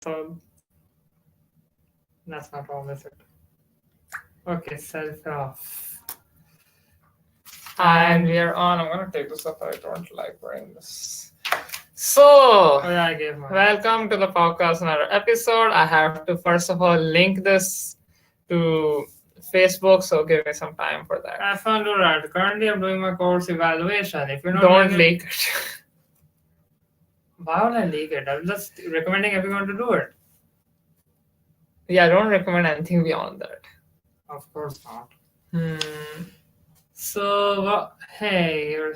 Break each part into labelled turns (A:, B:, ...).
A: So that's not wrong, is it? Okay, self off.
B: And we are on. I'm gonna take this off. I don't like wearing this. So,
A: Oh yeah, I gave mine.
B: welcome to the podcast, another episode. I have to first of all link this to Facebook, so give me some time for that.
A: Have fun to that. Currently, I'm doing my course evaluation. If you're not
B: Don't
A: doing
B: leak it.
A: why would I leak it? I'm just recommending everyone to do it.
B: Yeah, I don't recommend anything beyond that.
A: Of course not.
B: Hmm.
A: So, hey, you're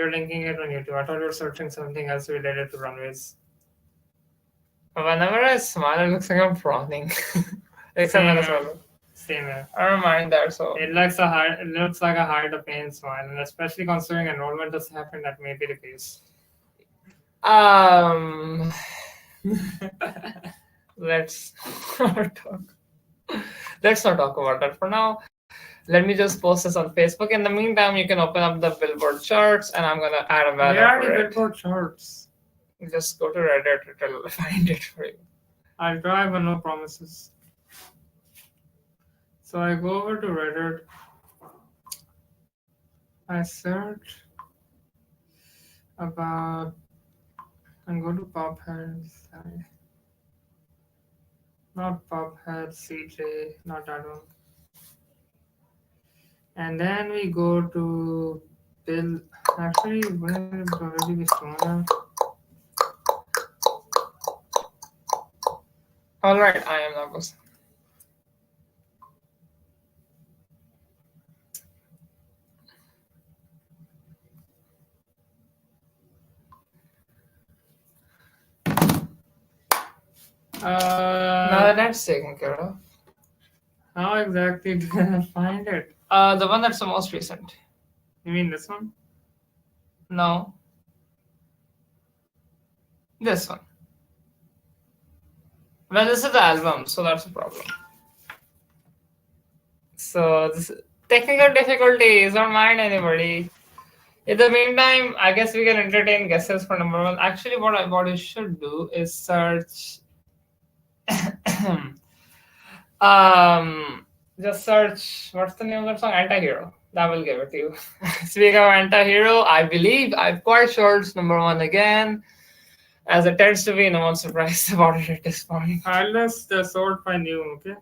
A: linking it on YouTube. I thought you were searching something else related to runways.
B: Whenever I smile, it looks like I'm prawning. Except
A: Same
B: when I
A: here.
B: smile.
A: Same here.
B: I don't mind that. So
A: It looks like a hide of pain smile, and especially considering enrollment has happened, that may be the case.
B: Let's not talk. Let's not talk about that for now. Let me just post this on Facebook. In the meantime, you can open up the Billboard charts, and I'm gonna add a value.
A: Where are
B: for
A: the
B: it.
A: Billboard charts?
B: Just go to Reddit; it'll find it for you.
A: I'll try, but no promises. So I go over to Reddit. I search about and go to Pophead. Sorry. Not Pophead, CJ, not that one. And then we go to Bill. Actually, wouldn't it already be stronger?
B: All right, I am nervous. Now that's taken care of.
A: How exactly did I find it?
B: The one that's the most recent.
A: You mean this one?
B: No. This one. Well, this is the album, so that's a problem. So this technical difficulties, don't mind anybody. In the meantime, I guess we can entertain guesses for number one. Actually, what you should do is search. Just search. What's the name of that song? Anti-Hero. That will give it to you. Speaking of Anti-Hero, I'm quite sure it's number one again. As it tends to be, no one's surprised about it at this point.
A: I'll just sort by new, okay?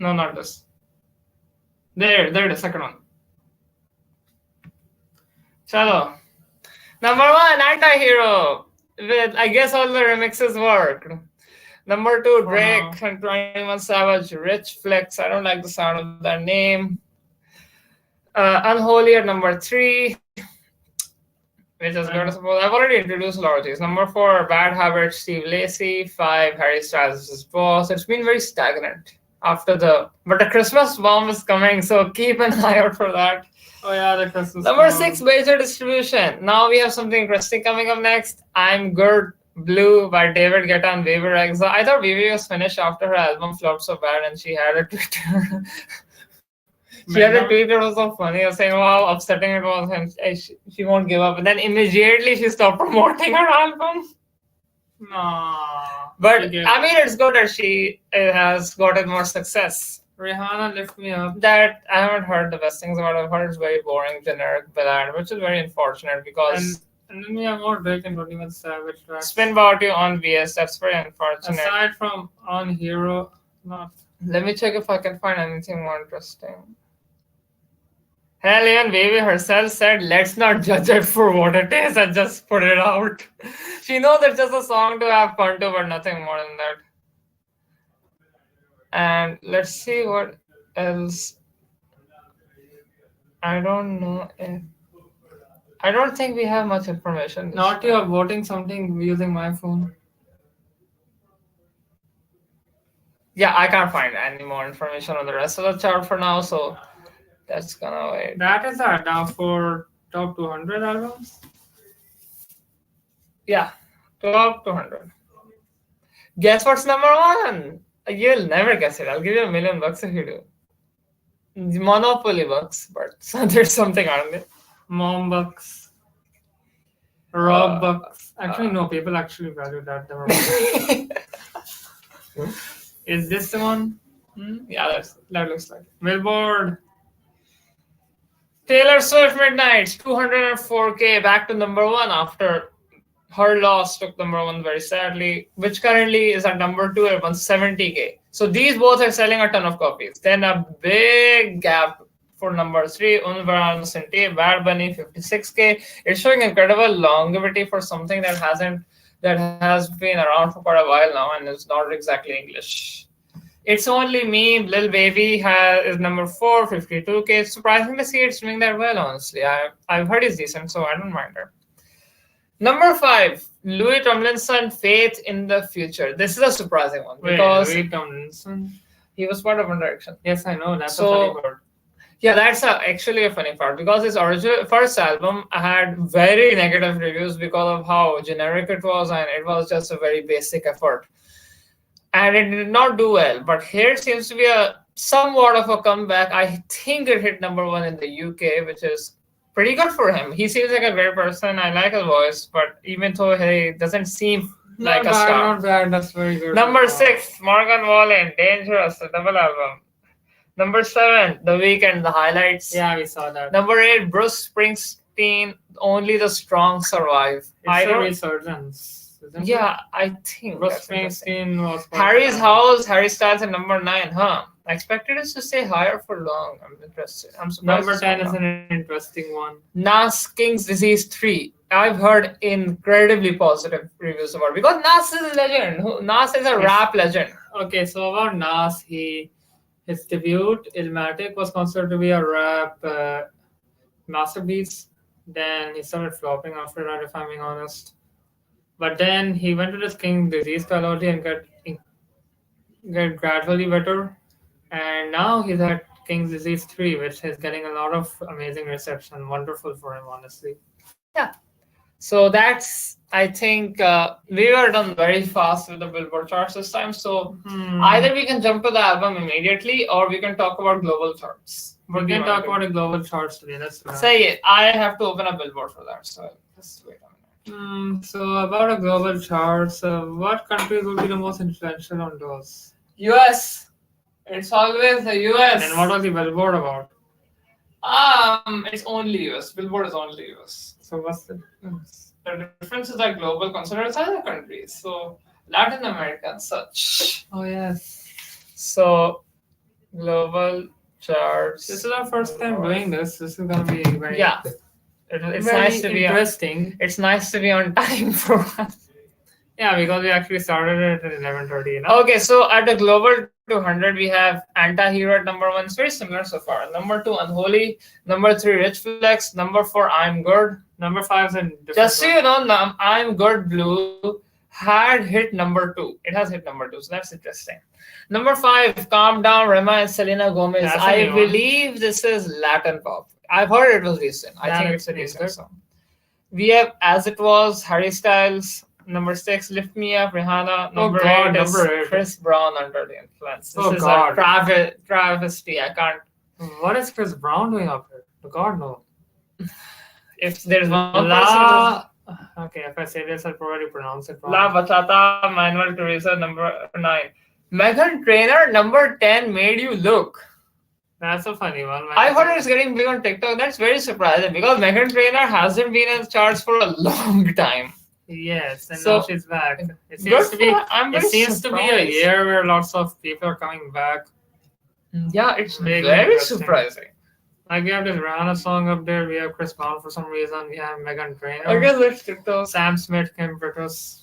B: No, not this. There, the second one. Chalo. Number one, Anti-Hero. With, I guess all the remixes worked. Number two, Drake and 21 Savage, Rich Flex. I don't like the sound of that name. Unholy at number three, which is good, I suppose. I've already introduced a lot of these. Number four, Bad Habits, Steve Lacy. 5, Harry Styles' Boss. It's been very stagnant but the Christmas bomb is coming, so keep an eye out for that.
A: Oh yeah, the Christmas.
B: Number 6, Major Distribution. Now we have something interesting coming up next. I'm Good Blue by David Guetta and Vivi Rexa. I thought Vivi was finished after her album flopped so bad, and she had a Twitter. She had a tweet that was so funny, saying how upsetting it was, and she won't give up. And then immediately she stopped promoting her album.
A: No.
B: But I mean, it's good that she has gotten more success.
A: Rihanna, Lift Me Up.
B: That I haven't heard the best things about it. I've heard it's very boring, generic ballad, which is very unfortunate because.
A: And then we have more Drake and 21 Savage tracks.
B: Spin About You on VS, that's very unfortunate.
A: Aside from On Hero, not.
B: Let me check if I can find anything more interesting. Hell, even Baby herself said, let's not judge it for what it is and just put it out. She knows it's just a song to have fun to, but nothing more than that. And let's see what else. I don't know if... I don't think we have much information.
A: Not you are voting something using my phone.
B: Yeah, I can't find any more information on the rest of the chart for now, so that's gonna wait.
A: That is that now for top 200 albums?
B: Yeah, top 200. Guess what's number one? You'll never guess it. I'll give you $1 million if you do. Monopoly bucks, but there's something on it.
A: Mom Bucks. Robux. Actually, no. People actually value that. Is this the one?
B: Yeah, that looks like it.
A: Billboard.
B: Taylor Swift Midnight, 204K, back to number one after her loss took number one very sadly, which currently is at number two at 170K. So these both are selling a ton of copies. Then a big gap for number three, Un Verano Sin Ti, Bad Bunny, 56K. It's showing incredible longevity for something that has been around for quite a while now and is not exactly English. It's Only Me, Lil Baby is number 4, 52K. It's surprising to see it's doing that well, honestly. I've heard it's decent, so I don't mind it. Number 5, Louis Tomlinson, Faith in the Future. This is a surprising one because
A: Louis Tomlinson.
B: He was part of One Direction.
A: Yes, I know. That's a funny word.
B: Yeah, that's actually a funny part because his original first album had very negative reviews because of how generic it was and it was just a very basic effort. And it did not do well. But here it seems to be a somewhat of a comeback. I think it hit number 1 in the UK, which is pretty good for him. He seems like a great person. I like his voice, but even though he doesn't seem like a star.
A: Not bad. That's very good.
B: Number 6, Morgan Wallen, Dangerous, a double album. Number 7, The Weeknd, The Highlights.
A: Yeah, we saw that.
B: Number 8, Bruce Springsteen, Only the Strong Survive.
A: It's a resurgence.
B: Yeah, I think
A: Bruce Springsteen was
B: Harry's House, Harry Styles at number 9, huh? I expected us to stay higher for long. I'm interested. I'm surprised.
A: Number 10 is an interesting one.
B: Nas King's Disease 3. I've heard incredibly positive reviews about it because Nas is a legend. Nas is a rap legend.
A: Okay, so about Nas, his debut, Illmatic, was considered to be a rap masterpiece. Then he started flopping after that, if I'm being honest. But then he went to this King's Disease trilogy and got gradually better. And now he's at King's Disease 3, which is getting a lot of amazing reception. Wonderful for him, honestly.
B: Yeah. So that's, I think, we were done very fast with the Billboard charts this time. So either we can jump to the album immediately or we can talk about global charts.
A: We can talk about the global charts today. That's right.
B: Say it. I have to open a Billboard for that. So just wait a minute.
A: So about a global charts, what countries will be the most influential on those?
B: US. It's always the US.
A: And what was the Billboard about?
B: It's only US. Billboard is only US.
A: So what's the difference?
B: The difference is that global considers other countries. So Latin America and such.
A: Oh yes.
B: So global charts.
A: This is our first time doing this. This is gonna be very
B: It's
A: very
B: nice to be
A: interesting.
B: It's nice to be on time for us.
A: Yeah, because we actually started it at 11:30. You know?
B: Okay, so at the global 200, we have Anti-Hero at number 1. It's very similar so far. Number 2, Unholy. Number 3, Rich Flex. Number 4, I'm Good.
A: Number 5 is in
B: Just so you know, I'm Good Blue had hit number 2. It has hit number 2, so that's interesting. Number 5, Calm Down, Rema and Selena Gomez.
A: That's
B: I believe this is Latin pop. I've heard it was decent. I think it's a decent song. We have As It Was, Harry Styles. Number 6, Lift Me Up, Rihanna. Number 8 is Chris Brown, Under the Influence. This is a travesty. I can't.
A: What is Chris Brown doing up here? God, no.
B: If there's one
A: person. Okay, if I say this, I'll probably pronounce it wrong.
B: La Bachata, Manuel Teresa, number 9. Meghan Trainor, number 10, Made You Look.
A: That's a funny one.
B: I heard it's getting big on TikTok. That's very surprising because Meghan Trainor hasn't been in the charts for a long time.
A: Yes, and now she's back. It seems to be a year where lots of people are coming back.
B: Yeah, it's very surprising.
A: Like we have this Rihanna song up there. We have Chris Brown for some reason. We have Meghan Trainor.
B: I guess it's TikTok.
A: Sam Smith, Kim Petras.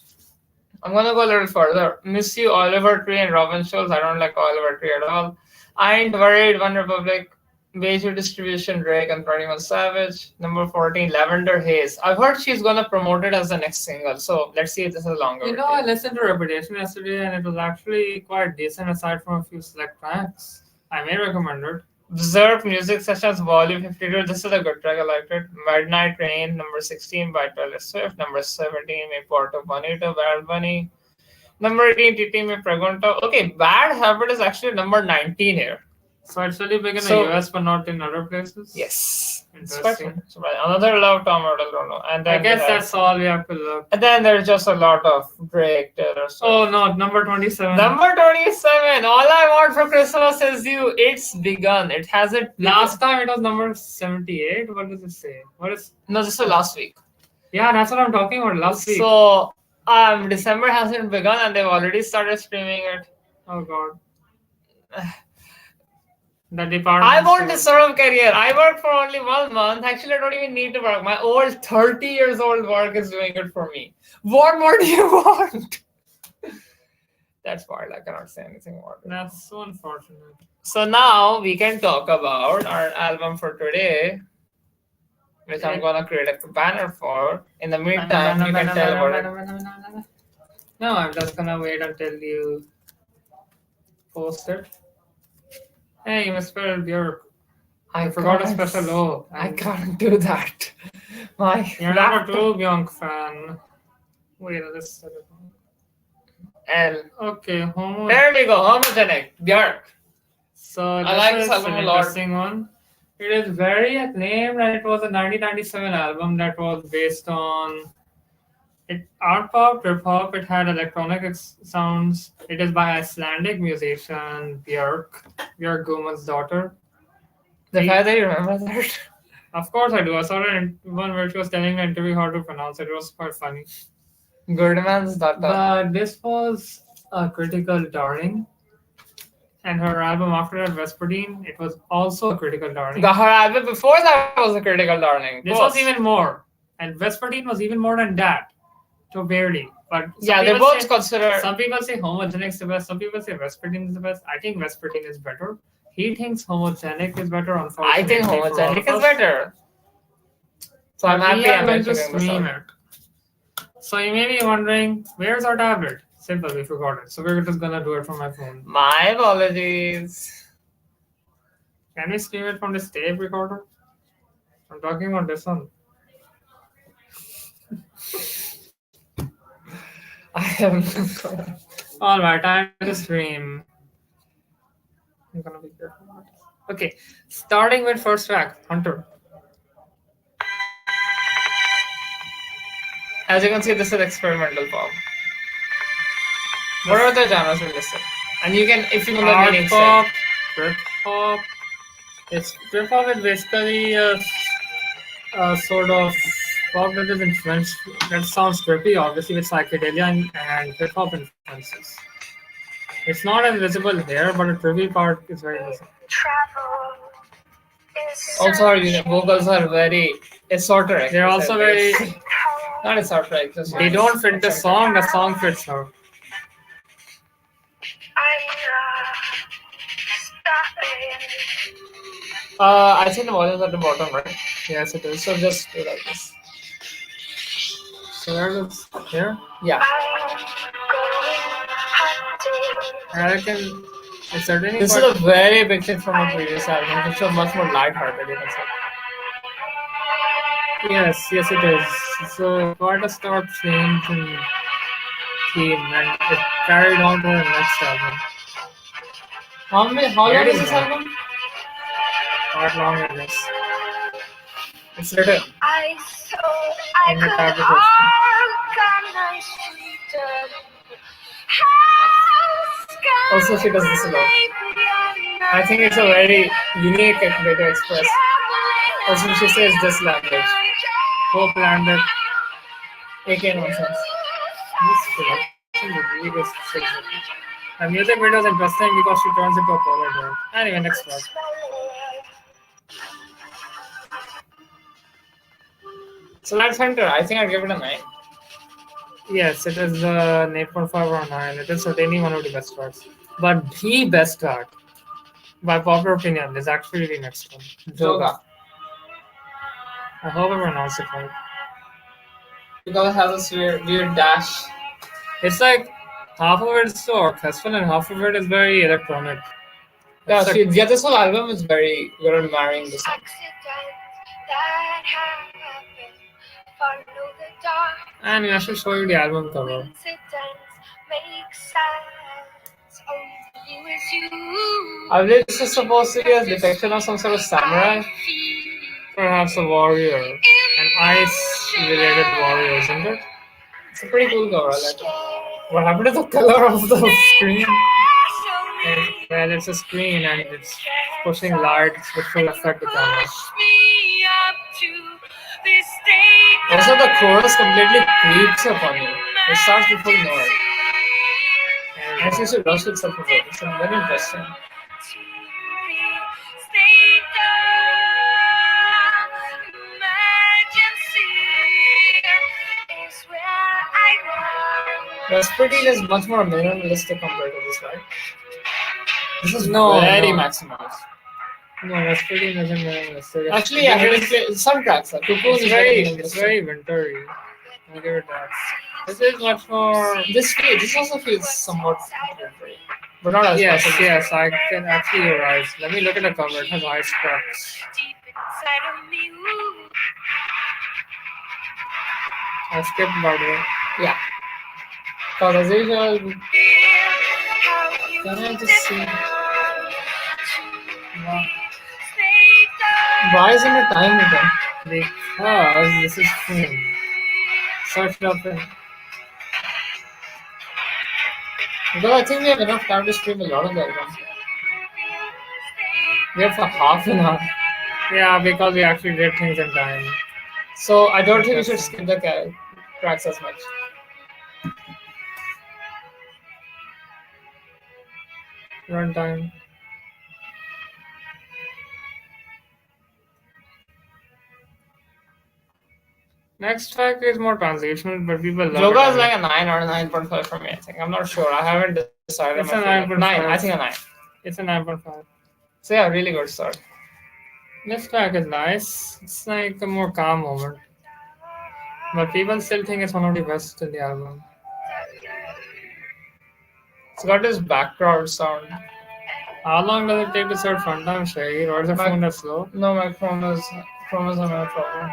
B: I'm gonna go a little further. Miss You, Oliver Tree, and Robin Schulz. I don't like Oliver Tree at all. I Ain't Worried, One Republic. Major Distribution, Drake and 21 Savage. Number 14, Lavender Haze. I've heard she's gonna promote it as the next single, so let's see if this is longer.
A: You know, I listened to Reputation yesterday and it was actually quite decent aside from a few select tracks. I may recommend it.
B: Deserved Music Sessions Volume 52. This is a good track, I liked it. Midnight Rain, number 16 by Taylor Swift. Number 17, Me Porto Bonito, Bad Bunny. Number 18, Titi Me Pregunto. Okay, Bad Habit is actually number 19 here.
A: So it's really big in the
B: So
A: US, but not in other places.
B: yes, it's quite
A: Interesting.
B: surprising. Another love Tom Odell, don't know. And
A: I
B: then
A: guess that's all we have to look.
B: and then there's just a lot of Drake, Taylor Swift.
A: Oh no, number 27.
B: Number 27. All I want for Christmas is you. It's begun. It hasn't.
A: Last time it was number 78. What does it say? What is?
B: No, this was last week.
A: Yeah, that's what I'm talking about. Last week.
B: So December hasn't begun and they've already started streaming it.
A: Oh god. The department.
B: I want this sort of career. I work for only 1 month. Actually, I don't even need to work. My old 30 years old work is doing it for me. What more do you want? That's wild. I cannot say anything more.
A: That's so unfortunate.
B: So now we can talk about our album for today, which I'm gonna create a banner for. In the meantime, you can tell about it.
A: No, I'm just gonna wait until you post it. Hey, Mr. Bjork. I forgot a special O.
B: I can't do that.
A: You're not a true bjonk fan. Wait, this
B: L.
A: Okay,
B: There we go, Homogenic, Björk.
A: So
B: I like
A: this
B: this
A: is
B: album
A: an
B: a lot.
A: interesting one. It is very acclaimed, and it was a 1997 album that was based on art pop, trip hop. It had electronic sounds. It is by Icelandic musician Björk Guðmund's daughter.
B: The fact that you remember that?
A: Of course I do. I saw one where she was telling the interview how to pronounce it. It was quite funny.
B: Goodman's daughter.
A: But this was a critical darling. And her album after that, Vespertine, it was also a critical darling.
B: Her album before that was a critical darling.
A: This was even more. And Vespertine was even more than that. So barely. But
B: yeah, they both consider.
A: Some people say Homogenic is the best. Some people say Vespertine is the best. I think Vespertine is better. He thinks Homogenic is better. Unfortunately,
B: I think Homogenic is better. So I'm happy I'm
A: going to stream it. So you may be wondering, where's our tablet? Simple, we forgot it. So we're just gonna do it from my phone.
B: My apologies.
A: Can we stream it from this tape recorder? I'm talking about this one.
B: I am.
A: Alright, time to stream. I'm gonna be careful. Okay, starting with first track, Hunter.
B: As you can see, this is experimental pop. What are the genres we listed? And you can, if you know the meaning,
A: pop, trip hop. Trip hop is basically a sort of pop that is influenced. That sounds trippy, obviously, with psychedelia and hip hop influences. It's not as visible here, but the trippy part is very visible.
B: Also, our vocals are very esoteric.
A: They're also very.
B: Not esoteric.
A: They don't fit the song fits her.
B: I think the volume is at the bottom, right?
A: Yes, it is.
B: So just do like this.
A: So where is here?
B: Yeah.
A: I reckon it's certainly.
B: This is a very big thing from a previous album. It's a much more light-hearted, you can say.
A: Yes, it is. So quite a stark change in theme, and it carried on to the next album.
B: How long is this album?
A: Quite long, I guess.
B: It's written.
A: In the tablet.
B: Also, she does this a lot. I think it's a very unique way to express. Also, she says this language.
A: Hope landed.
B: AK nonsense.
A: The music video is interesting because she turns into a polar bear. Anyway, next one.
B: So that's Hunter. I think I'd give it a 9.
A: Yes, it is 8.5 or 9. It is certainly one of the best tracks. But the best track, by popular opinion, is actually the next one.
B: Yoga.
A: I hope I pronounced it right.
B: Because it has this weird dash.
A: It's like half of it is so orchestral and half of it is very electronic.
B: Yeah, this whole album is very good at marrying the song.
A: And I should show you the album cover.
B: I believe this is supposed to be a depiction of some sort of samurai.
A: Perhaps a warrior, an ice-related warrior, isn't it?
B: It's a pretty cool cover. I like it. What happened to the color of the screen?
A: Well, it's a screen and it's pushing lights which will affect the camera.
B: Also, the chorus completely creeps up on you. It starts before you know it. And it seems to rush itself a bit. It's very interesting. Rasputin is much more minimalistic compared to this, right? This is very maximalist.
A: No, Rasputin isn't minimalistic.
B: Actually, yeah, he didn't play some tracks. Like Cocoon is
A: It's very wintry. I'll give it that. This is much more.
B: This also feels somewhat wintry, but not as
A: Yes,
B: much as
A: yes, I can actually. You're right. Let me look at the cover. It has ice cracks. I skipped by the way.
B: Yeah. Because as usual, can I just see? Why isn't it time again?
A: Because this is film. Search it up in.
B: Because I think we have enough time to stream a lot of the album. We have for half an hour.
A: Yeah, because we actually did things in time.
B: So I don't think we should skip the tracks as much.
A: Runtime. Next track is more transitional, but people love
B: Yoga
A: it.
B: is like a 9 or a 9.5 for me, I think. I'm not sure. I haven't decided.
A: It's a 9.5.
B: 9. I think a 9.
A: It's a 9.5.
B: So yeah, really good start.
A: This track is nice. It's like a more calm moment. But people still think it's one of the best in the album.
B: It's got this background sound.
A: How long does it take to search runtime, Shaggy? Or is the phone that slow?
B: No, my phone is having a problem.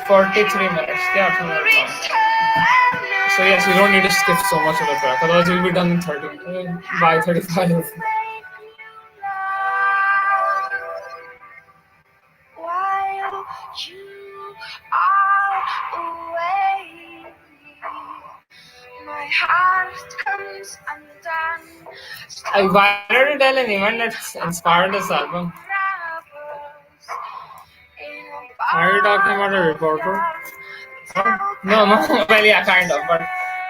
B: 43 minutes. Yeah, 2 minutes long. So yes, you don't need to skip so much of the track. Otherwise, you'll be done in 30 by 35. Why did you tell an event that's inspired this album?
A: Are you talking about a reporter?
B: No. Well, yeah, kind of. But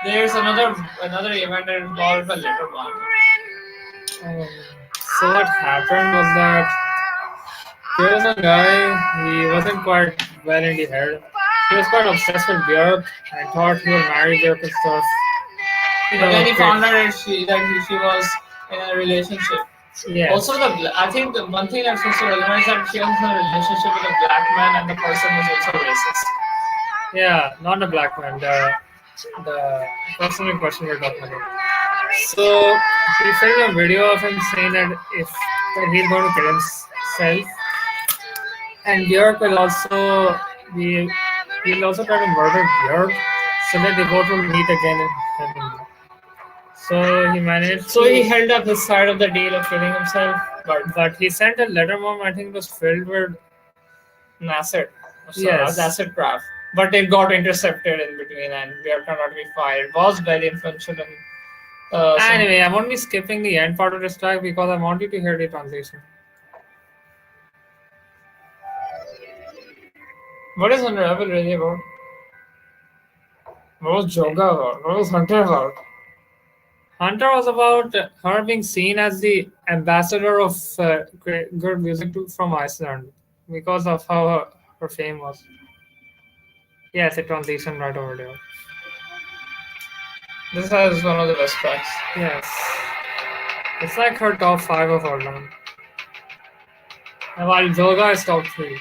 B: there's another event that involved a letter bomb.
A: So what happened was that there was a guy, he wasn't quite well in the head. He was quite obsessed with Björk and thought he would marry Björk and stuff.
B: But then he found out that she was in a relationship.
A: Yeah.
B: Also, I think the one thing that's also relevant is that she was in a relationship with a black man and the person was also racist.
A: Yeah, not a black man, the person in question we're talking about. So he filmed a video of him saying that he's going to kill himself, and Björk will also he'll also try to murder Björk so that they both will meet again in heaven. So he managed.
B: So he held up his side of the deal of killing himself,
A: but he sent a letter bomb. I think it was filled with
B: acid.
A: Yes,
B: acid craft. But it got intercepted in between, and Björk turned out to be fired. It was very influential.
A: Anyway, I'm only skipping the end part of this track because I want you to hear the transition.
B: What is Unravel really about? What was Joga about? What was Hunter about?
A: Hunter was about her being seen as the ambassador of good music from Iceland because of how her fame was. Yes, it transitioned right over there.
B: This has one of the best tracks.
A: Yes. It's like her top 5 of all time. And while Joga is top 3.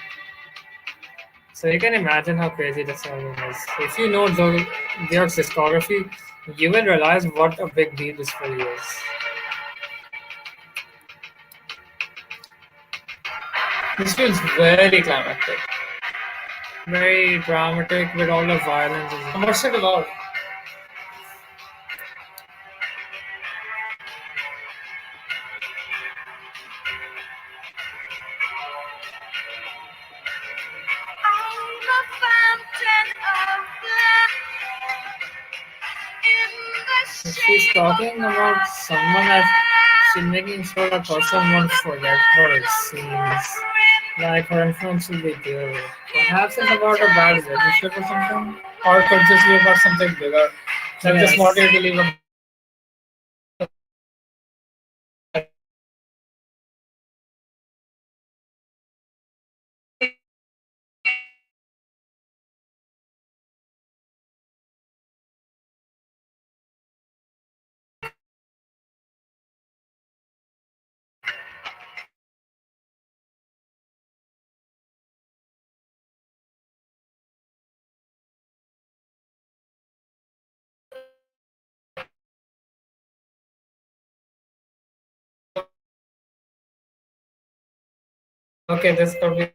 A: So you can imagine how crazy this album is. If you know Björk's discography, you will realize what a big deal this really is.
B: This feels very climactic.
A: Very dramatic with all the violence.
B: What's it about?
A: She's talking about someone that she's making sure the person won't forget her, it seems. Like her influence will be there. Perhaps it's about a bad relationship or something.
B: Or it could just be about something bigger. Like just
A: Yes.
B: want you to leave a okay, this could be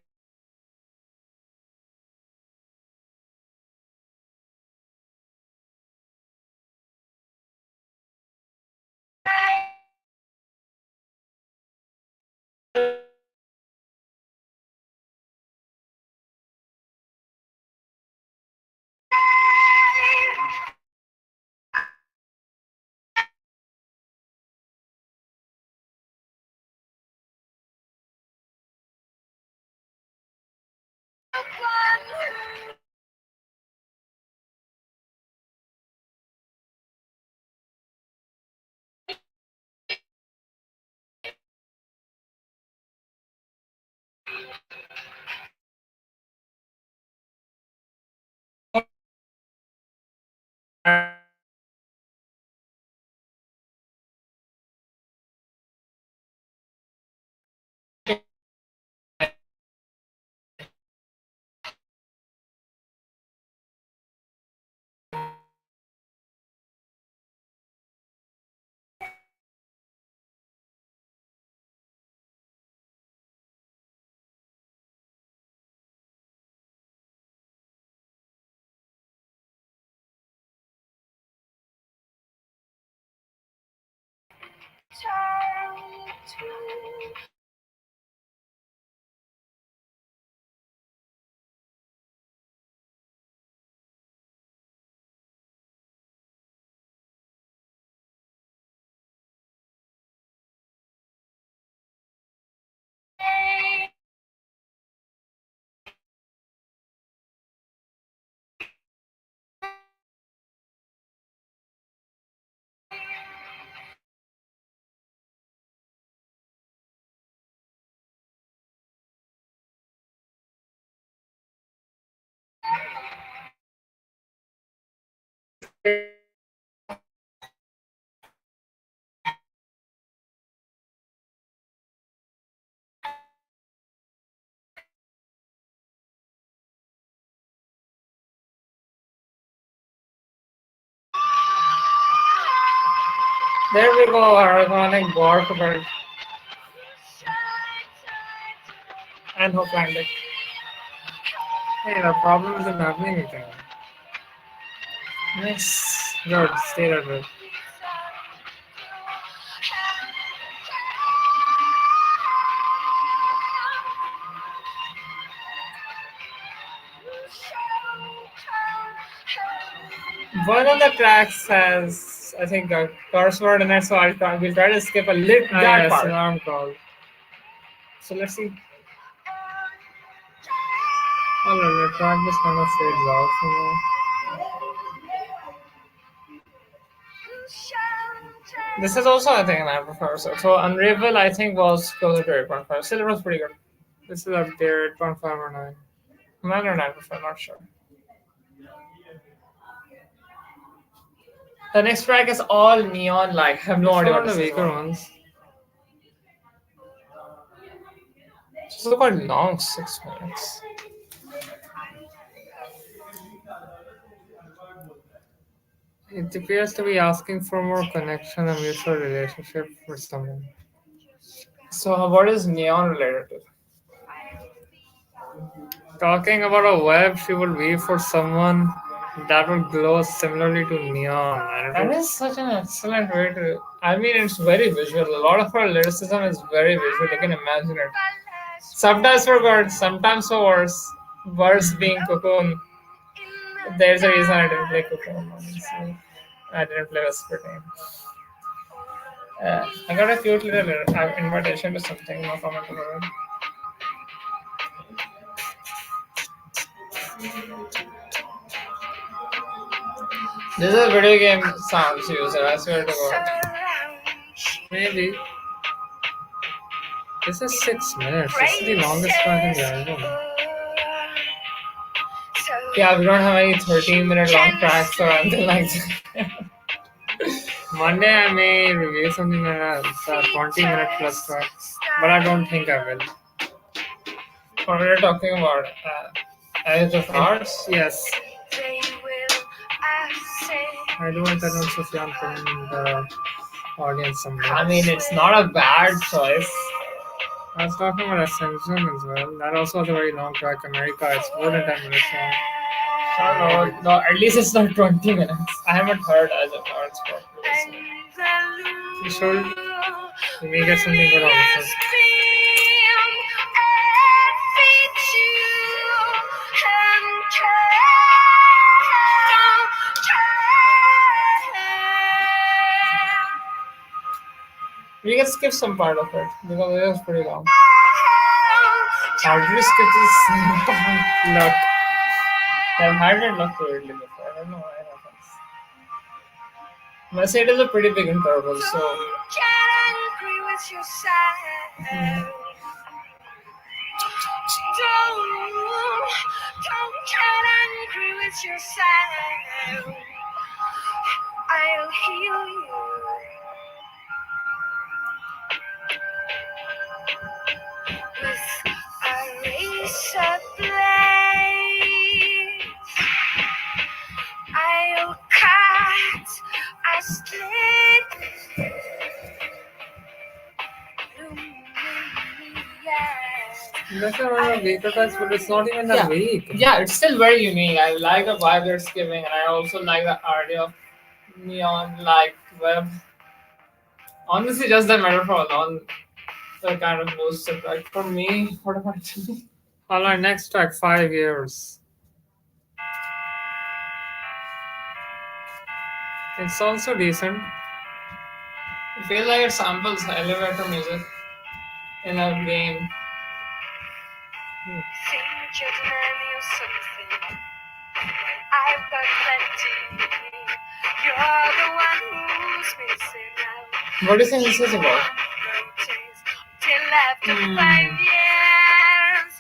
B: there we go, our iconic bark bird and hook landing.
A: Hey, the problem isn't happening anything.
B: Nice.
A: Good, stay that way.
B: One of the tracks has, I think, a curse word in it, so we'll try to skip a lit
A: Ah,
B: that
A: yes,
B: part.
A: alarm call.
B: So let's see.
A: Oh no, the track just kind of fades out somehow.
B: This is also, I think, an 9.5. So Unravel, I think, was closer to 8.5. Still, it was pretty good.
A: This is up there, 8.5 or 9.
B: 9 or 9.5, not sure. The next track is all neon light. I have no
A: It's
B: idea
A: one
B: what
A: of the
B: this is
A: weaker
B: about.
A: ones.
B: This is quite long, 6 minutes.
A: It appears to be asking for more connection and mutual relationship with someone.
B: So what is neon related to?
A: Talking about a web she would weave for someone that would glow similarly to neon. And
B: That is such an excellent way to. I mean, it's very visual. A lot of her lyricism is very visual. You can imagine it. Sometimes for good, sometimes for worse. Worse being Cocoon. There's a reason I didn't play Cocoon, honestly. I didn't play Whisper Team. I got a cute little invitation to something. No comment about it. This is a video game sounds user. I swear to God.
A: maybe this is 6 minutes. This is the longest track in the album.
B: Yeah, we don't have any 13-minute long tracks or anything like that.
A: Monday I may review something like that. It's a 20-minute plus track, but I don't think I will.
B: What are we talking about? Edge of Hearts?
A: Yes. I do want that on Sufyan from the audience somewhere.
B: I mean, it's not a bad choice.
A: I was talking about Ascension as well. That also has a very long track. America, it's more than 10 minutes long.
B: I don't know. No, at least it's not 20 minutes. I haven't heard Edge of Hearts properly.
A: You should. You may get something good on this.
B: We can skip some part of it because it was pretty long. How did we skip this part?
A: Luck.
B: I've had it luck weirdly before. I don't know why it happens. My side is a pretty big interval, so.
C: Don't get angry with yourself. I'll heal you. With a razor blade, I'll cut a slit.
A: That's one of the weaker tracks, but it's not even that weak.
B: Yeah, it's still very unique. I like the vibe it's giving, and I also like the idea of neon like web. Honestly, just the metaphor alone, the kind of boosts it. Like for me, what am I doing?
A: Alright, next track, 5 years. It's also decent.
B: I feel like it samples elevator music in a game.
C: Think you're learning or something. I've got plenty. You're the one who's missing out.
B: What do you think this is about?
C: Till after 5 years,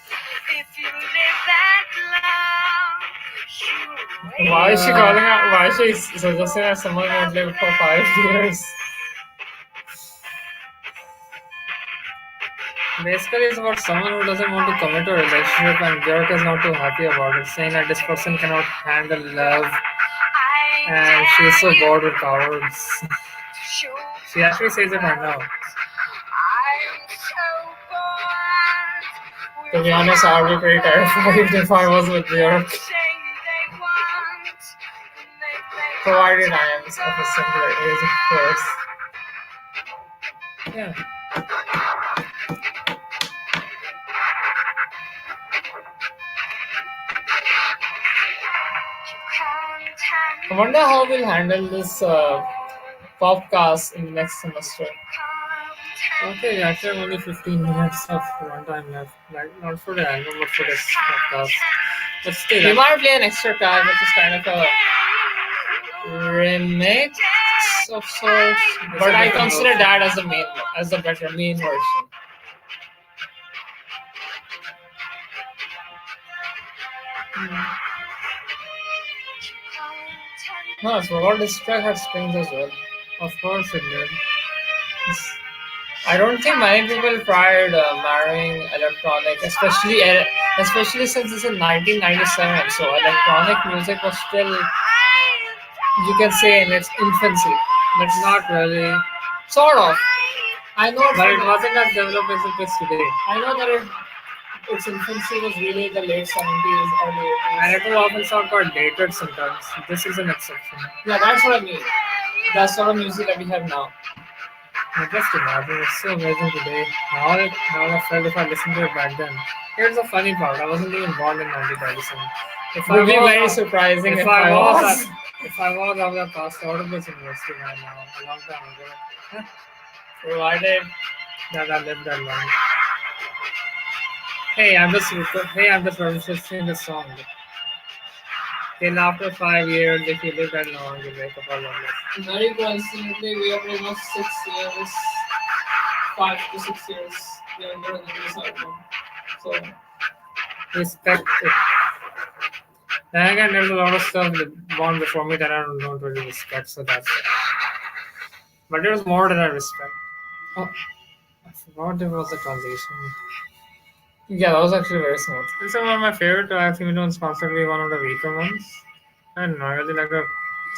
C: if you live that long, you
B: Why is she calling out? Why is she suggesting that someone won't live for 5 years?
A: Basically, it's about someone who doesn't want to commit to a relationship and Björk is not too happy about it, saying that this person cannot handle love and she's so bored with cowards. She actually says it right now.
B: To be honest, I would be pretty terrified if I was with Björk. Provided I am of a similar age, of course.
A: Yeah.
B: I wonder how we'll handle this Popcast in the next semester.
A: Okay, we actually have only 15 minutes of runtime left. Like, not for the album, but for this podcast. But still,
B: We might play an extra track, which is kind of a remix of sorts, but I consider that as the better main version. No, so what this track had strings as well.
A: of course it did.
B: I don't think many people tried marrying electronic, especially since it's in 1997. So electronic music was still, you can say, in its infancy.
A: But not really.
B: Sort of. I know,
A: But it wasn't as developed as it is today.
B: I know that its infancy was really the late 70s, early
A: And
B: 80s.
A: it was often sort of dated sometimes. This is an exception.
B: Yeah, that's what I mean. That sort of music that we have now.
A: I just imagine it's so amazing today. How I felt if I listened to it back then. Here's the funny part. I wasn't even born in 1997. If I
B: Would be
A: was,
B: very surprising
A: if
B: if
A: I
B: I
A: was,
B: was.
A: if I was, I would have passed out of this university by now, a long time ago.
B: Provided.
A: That I lived that long. Hey, I'm just referencing the song. Till after 5 years, if you live that long, you wake up all loveless.
B: Very coincidentally, we are pretty much 6 years, 5 to 6 years younger than this album. So,
A: Respect it. Then again, there's a lot of stuff that born before me that I don't really respect, so that's it. But there's more that I respect. Oh, I forgot there was a transition.
B: yeah, that was actually very smooth.
A: This is one of my favorite tracks, even though it's constantly one of the weaker ones. I don't know, I really like the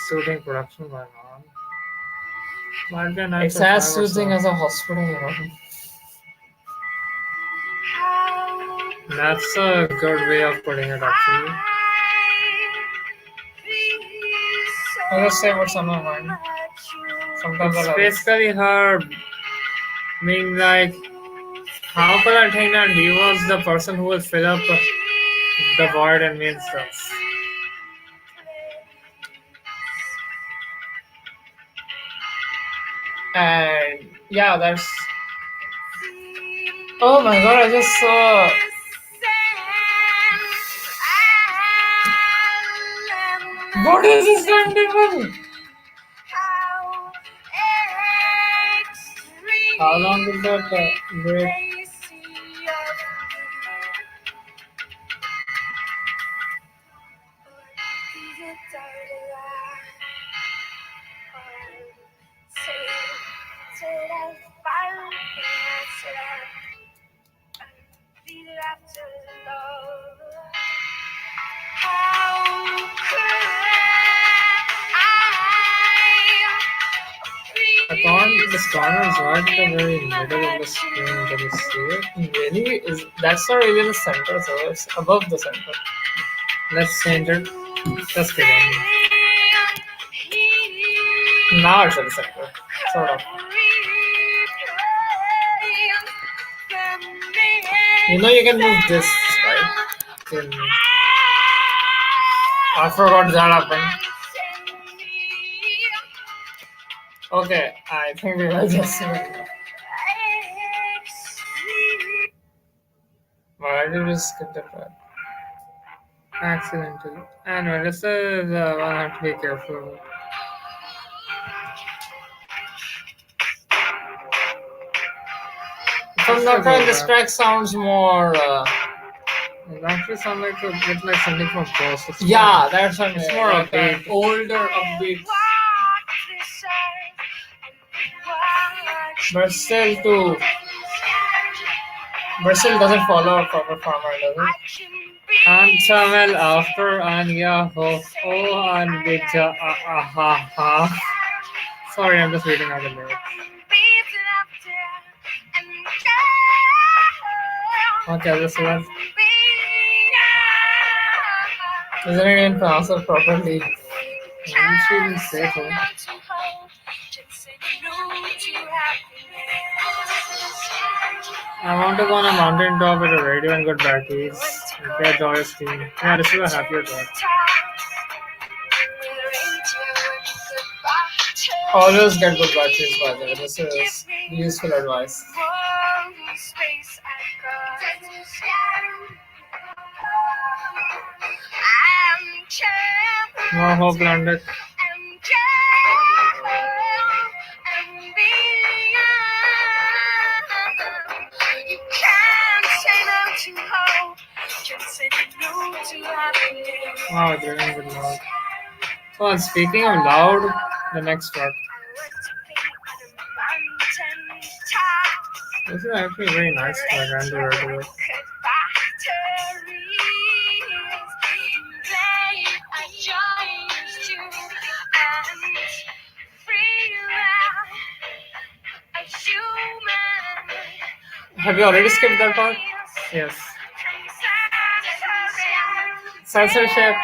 A: soothing production going on. Might be a 9
B: It's
A: to 5
B: as
A: or
B: soothing
A: so.
B: as a hospital, you know.
A: That's a good way of putting it, actually.
B: I'll just say what's on my mind. Sometimes
A: It's
B: I love it.
A: basically her being like, how could I think that he was the person who will fill up the void and means stuff?
B: And yeah, that's. Oh my god, I just saw. What is this festival?
A: How long is that break? This corner is right in the very middle of the screen. Can you see it?
B: Really? That's not really the center, so it's above the center.
A: Let's change it. Just kidding.
B: Now it's at the center. Sort of. You know you can move this, right?
A: Kill me.
B: I forgot that happened. Okay, I think we will just. Why did we skip that part?
A: Accidental. Anyway, this is one I have to be careful.
B: If I'm not wrong, this track sounds more.
A: It actually sounds like a bit like something from Ghost. It's
B: Yeah, that's what
A: It's more
B: like an
A: upbeat.
B: older upbeat, but still doesn't follow a proper format, does it?
A: And Samuel after and Yahoo. Oh, and Bija. Ha ha. Sorry, I'm just reading out the lyrics. Okay, this one.
B: Isn't it even pronounced properly?
A: Why did she even say so? I want to go on a mountain top with a radio and good batteries and play a joyous tune. Yeah, this is a happier track.
B: Always get good batteries, by the way. This is useful advice.
A: More hope landed. Wow, it's really good loud. Oh, and speaking of loud, the next track. This is actually a very nice track and the regular.
B: Have you already skipped that part?
A: Yes.
B: Censorship.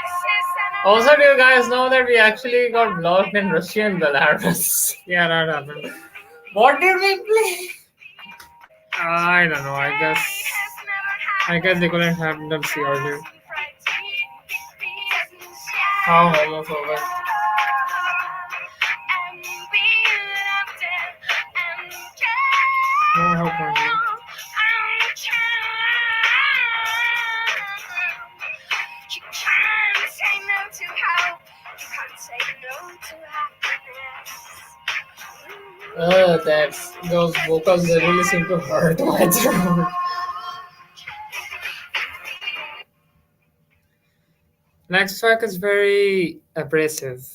B: Also, do you guys know that we actually got blocked in Russia and Belarus?
A: Yeah, that happened.
B: What did we play?
A: I don't know. I guess they couldn't have the CRG.
B: How homophobic.
A: Oh, how funny.
C: You can't say no to help. You can't say no to happiness.
B: That's those vocals. They really seem to hurt my throat.
A: Next track is very abrasive.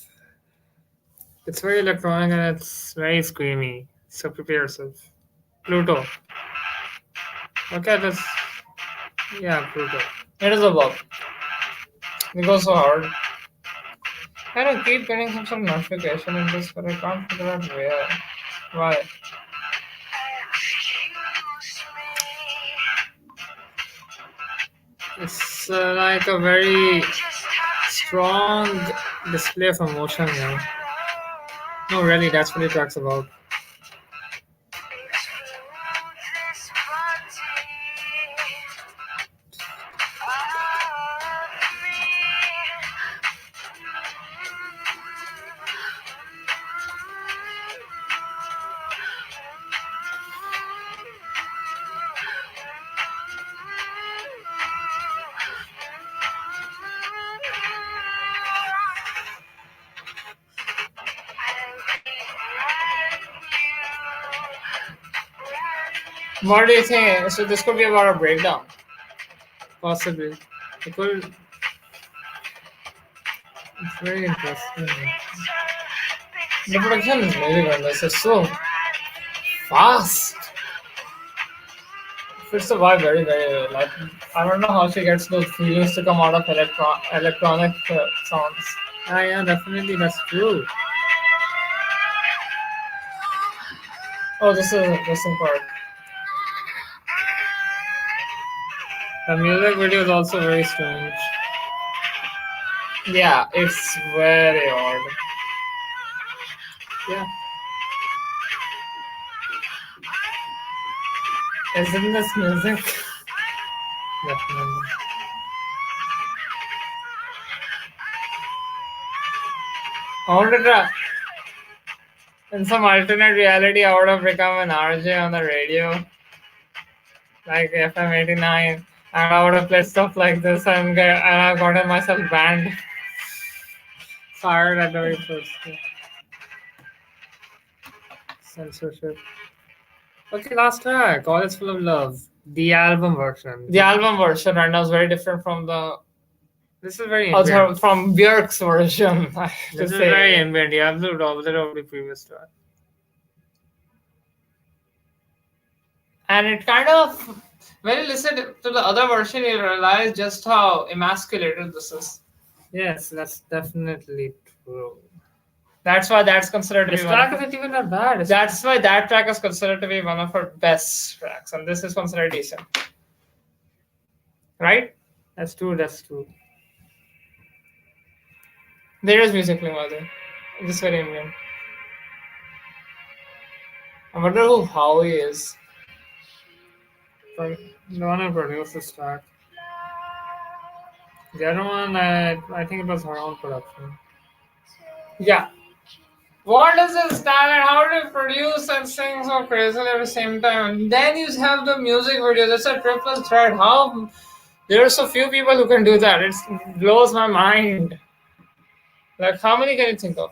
A: It's very electronic and it's very screamy. So prepare yourself. Pluto. Okay, let's. Yeah, Pluto.
B: It is a bug. It goes so hard. I don't keep getting some sort of notification in this, but I can't figure out where. Why?
A: It's like a very strong display of emotion, man. No, really, that's what the track's about.
B: What do you think? So this could be about a breakdown.
A: Possibly. It could. It's very interesting.
B: The production is really good. This is so fast. Fits the vibe very, very well. Like, I don't know how she gets those feelings to come out of electronic sounds.
A: Ah, yeah, definitely, that's true.
B: Oh, this is an interesting part.
A: The music video is also very strange.
B: Yeah, it's very odd.
A: Yeah.
B: Isn't this music?
A: Definitely.
B: I wanted to. In some alternate reality, I would have become an RJ on the radio, like FM 89, and I would have played stuff like this, and I've gotten myself banned.
A: Fired at the very first. Censorship. Okay, last track. All is full of love. The album version.
B: The album version right now is very different from the
A: This is very
B: other
A: ambient.
B: from Björk's version. I have to
A: This is
B: say.
A: very ambient. The absolute opposite of the previous track.
B: And it kind of, when you listen to the other version, you realize just how emasculated this is.
A: Yes, that's definitely true.
B: That's why that's considered to
A: This
B: be
A: track isn't even that bad.
B: That's why that track is considered to be one of her best tracks, and this is considered decent. Right?
A: That's true. That's true.
B: There is music playing by there. This is very Indian. I wonder who Howie is.
A: But the one who produced this track. The other one, I think it was her own production.
B: Yeah. What is this talent? How do you produce and sing so crazily at the same time? And then you have the music video. That's a triple threat. How there are so few people who can do that. It blows my mind. Like, how many can you think of?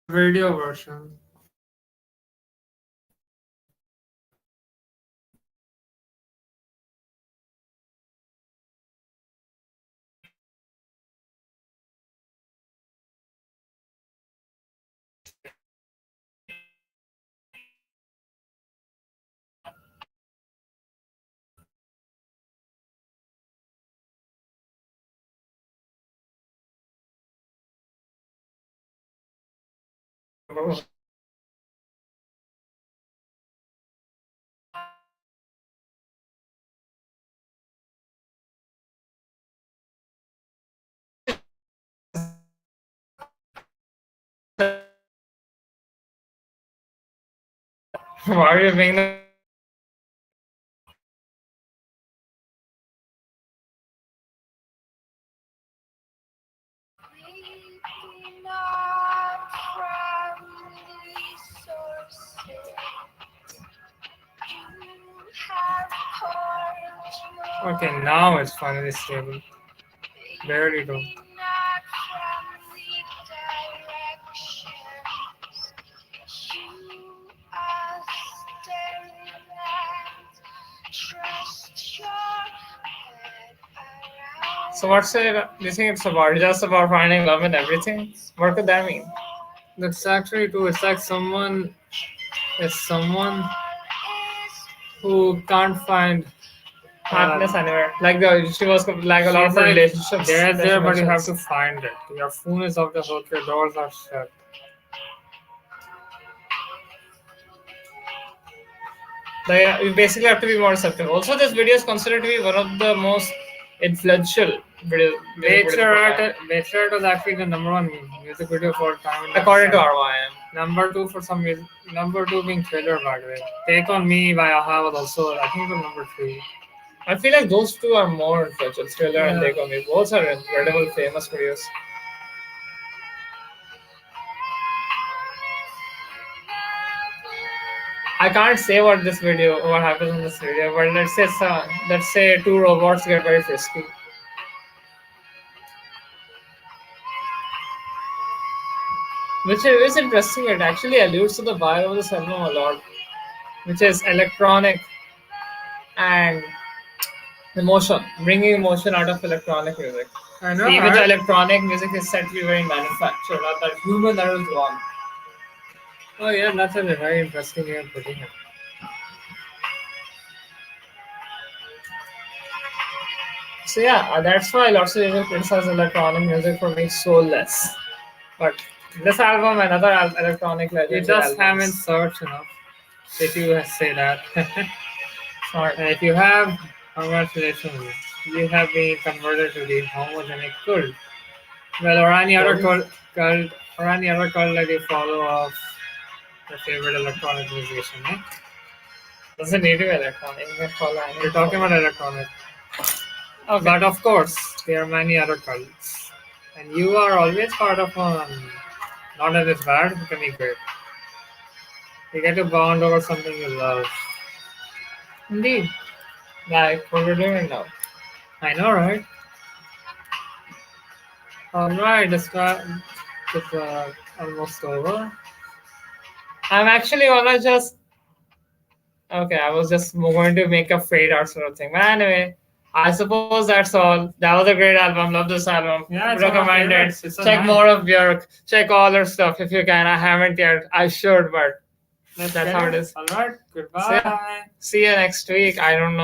A: video version.
B: Why are you being the
C: Weeping not from the sources. You have poured
A: Okay,
C: your
A: now it's finally stable. Barely though.
C: weeping not from the directions. You are staring at. Trust your head around.
B: So what's it? Do you think it's about just about finding love in everything? What could that mean?
A: That's actually true. It's like someone is someone who can't find
B: Happiness anywhere. Like she was like a lot of
A: she's like,
B: relationships.
A: they're
B: that
A: there,
B: she
A: but you have
B: mentions.
A: to find it. Your phone is off the hook. Your doors are shut.
B: Like, you basically have to be more receptive. Also, this video is considered to be one of the most influential music videos of
A: Bachelor was actually the #1 music video for time.
B: according to RYM.
A: Number 2 for some reason. Number 2 being Thriller, by the way. Take on Me by Aha was also, I think, it was number 3.
B: I feel like those two are more influential. Thriller and
A: Yeah.
B: Take On Me. Both are incredible, famous videos. I can't say what happens in this video, but let's say two robots get very frisky. Which is interesting. It actually alludes to the vibe of this album a lot, which is electronic and emotion, bringing emotion out of electronic music.
A: I know,
B: Even the
A: right?
B: electronic music is said to be very manufactured, not that human that is wrong.
A: Oh yeah, that's a very interesting way of putting it.
B: So yeah, that's why lots of people criticize electronic music for being soulless. But this album and other electronic
A: You
B: legendary
A: just haven't
B: albums,
A: searched enough, if you say that.
B: smart.
A: And if you have, congratulations. You have been converted to the homogenic cult. Well, or any other cult or any other cult that you follow of your favorite electronic musician, eh?
B: Doesn't need to be electronic. You can call it.
A: We're talking about electronic.
B: Okay.
A: But of course, there are many other cults. And you are always part of one. Not that it's bad, it can be great. You get to bond over something you love.
B: Indeed. Like what we're doing now.
A: I know, right? Alright, it's almost over.
B: I'm actually gonna just. Okay, I was just going to make a fade out sort of thing. But anyway, I suppose that's all. That was a great album. Love this album.
A: Yeah, it's one of my
B: Recommend it.
A: favorites. It's a
B: Check
A: nice-
B: more of Björk. Check all her stuff if you can. I haven't yet. I should, but
A: Let's
B: that's
A: get
B: how it is.
A: Alright, goodbye.
B: So, yeah. See you next week. I don't know.